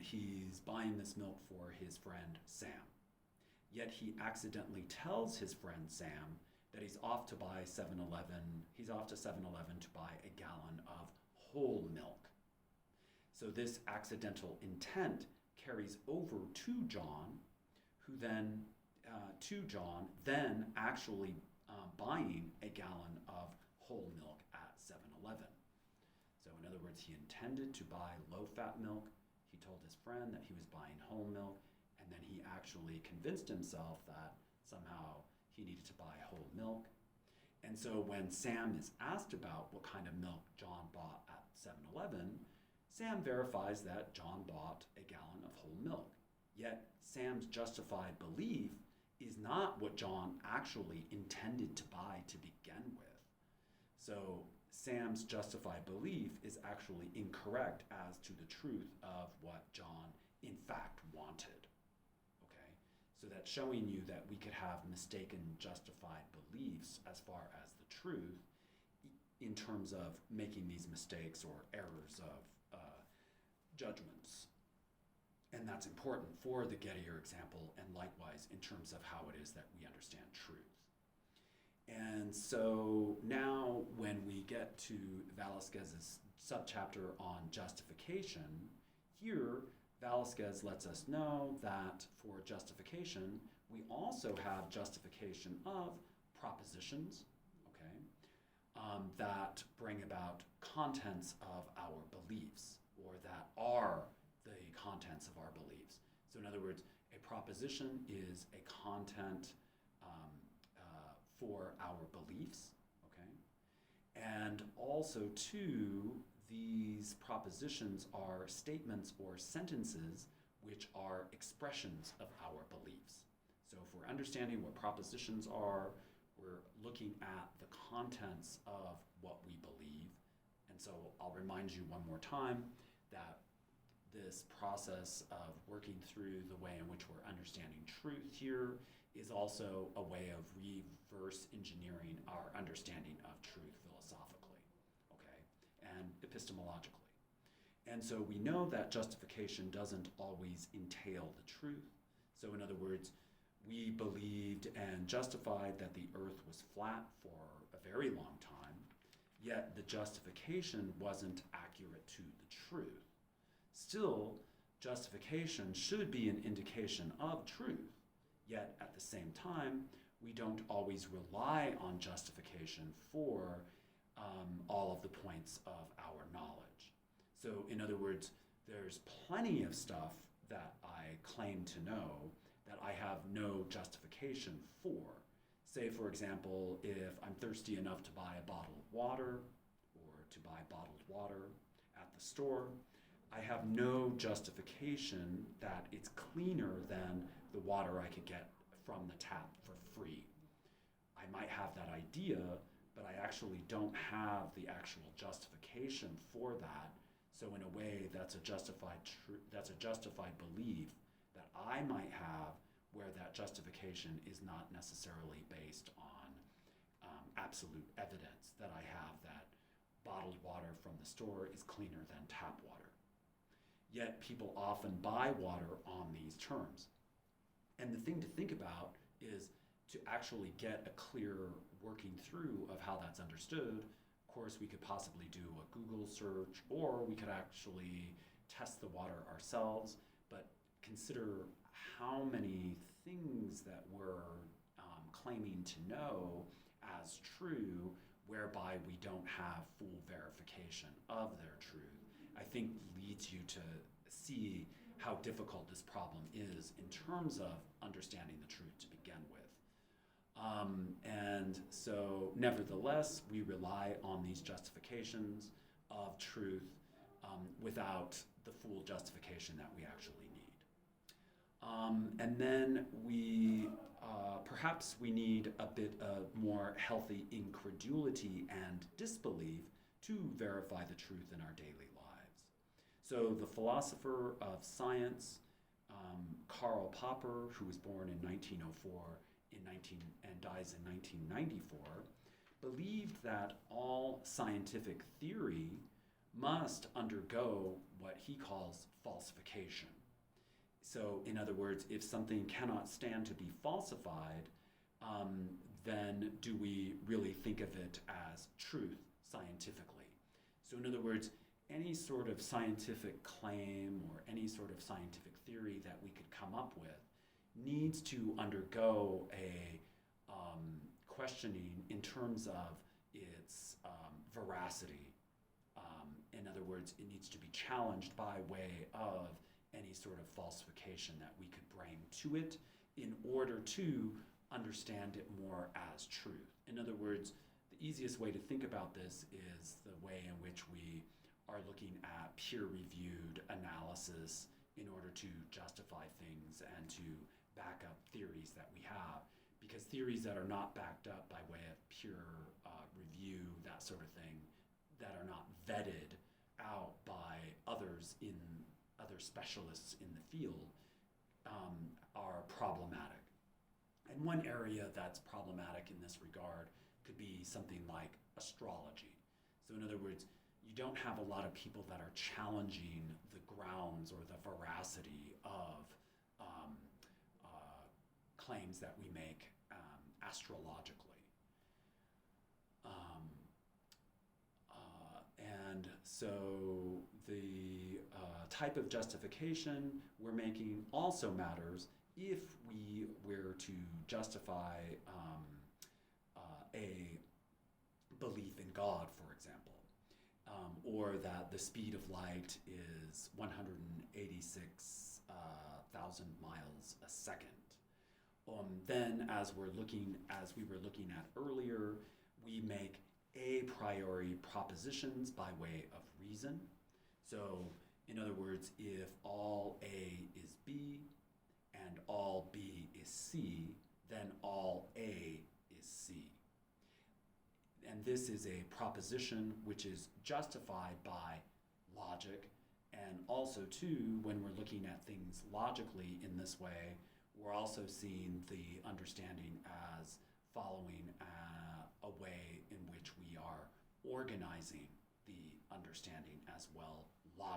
he's buying this milk for his friend Sam. Yet he accidentally tells his friend Sam that he's off to buy 7-Eleven. He's off to 7-Eleven to buy a gallon of whole milk. So this accidental intent carries over to John, who then actually buying a gallon of whole milk at 7-Eleven. So in other words, he intended to buy low-fat milk. He told his friend that he was buying whole milk, and then he actually convinced himself that somehow he needed to buy whole milk. And so when Sam is asked about what kind of milk John bought at 7-Eleven, Sam verifies that John bought a gallon of whole milk. Yet Sam's justified belief is not what John actually intended to buy to begin with. So Sam's justified belief is actually incorrect as to the truth of what John in fact wanted. Okay? So that's showing you that we could have mistaken justified beliefs as far as the truth in terms of making these mistakes or errors of judgments. And that's important for the Gettier example, and likewise in terms of how it is that we understand truth. And so now when we get to Velasquez's subchapter on justification, here Velasquez lets us know that for justification, we also have justification of propositions, okay, that bring about contents of our beliefs, or that are the contents of our beliefs. So in other words, a proposition is a content for our beliefs, okay? And also too, these propositions are statements or sentences which are expressions of our beliefs. So if we're understanding what propositions are, we're looking at the contents of what we believe. And so I'll remind you one more time that this process of working through the way in which we're understanding truth here is also a way of reverse engineering our understanding of truth philosophically, okay, and epistemologically. And so we know that justification doesn't always entail the truth. So in other words, we believed and justified that the earth was flat for a very long time, yet the justification wasn't accurate to the truth. Still, justification should be an indication of truth, yet at the same time, we don't always rely on justification for all of the points of our knowledge. So in other words, there's plenty of stuff that I claim to know that I have no justification for. Say, for example, if I'm thirsty enough to buy a bottle of water or to buy bottled water at the store, I have no justification that it's cleaner than the water I could get from the tap for free. I might have that idea, but I actually don't have the actual justification for that. So in a way, that's a justified belief that I might have, where that justification is not necessarily based on absolute evidence that I have that bottled water from the store is cleaner than tap water. Yet people often buy water on these terms. And the thing to think about is to actually get a clear working through of how that's understood. Of course, we could possibly do a Google search, or we could actually test the water ourselves, but consider how many things that we're claiming to know as true, whereby we don't have full verification of their truth, I think leads you to see how difficult this problem is in terms of understanding the truth to begin with. And so nevertheless, we rely on these justifications of truth without the full justification that we actually need. And then perhaps we need a bit of more healthy incredulity and disbelief to verify the truth in our daily lives. So the philosopher of science, Karl Popper, who was born in 1904 and dies in 1994, believed that all scientific theory must undergo what he calls falsification. So, in other words, if something cannot stand to be falsified, then do we really think of it as truth scientifically? So, in other words, any sort of scientific claim or any sort of scientific theory that we could come up with needs to undergo a questioning in terms of its veracity. In other words, it needs to be challenged by way of any sort of falsification that we could bring to it in order to understand it more as truth. In other words, the easiest way to think about this is the way in which we are looking at peer-reviewed analysis in order to justify things and to back up theories that we have. Because theories that are not backed up by way of peer review, that sort of thing, that are not vetted out by others in other specialists in the field, are problematic. And one area that's problematic in this regard could be something like astrology. So in other words, you don't have a lot of people that are challenging the grounds or the veracity of claims that we make astrologically. And so the type of justification we're making also matters if we were to justify a belief in God, for example, or that the speed of light is 186,000 miles a second. Then, as we were looking at earlier, we make a priori propositions by way of reason. So, in other words, if all A is B and all B is C, then all A is C. And this is a proposition which is justified by logic, and also too, when we're looking at things logically in this way, we're also seeing the understanding as following a way in which we are organizing the understanding as well logically.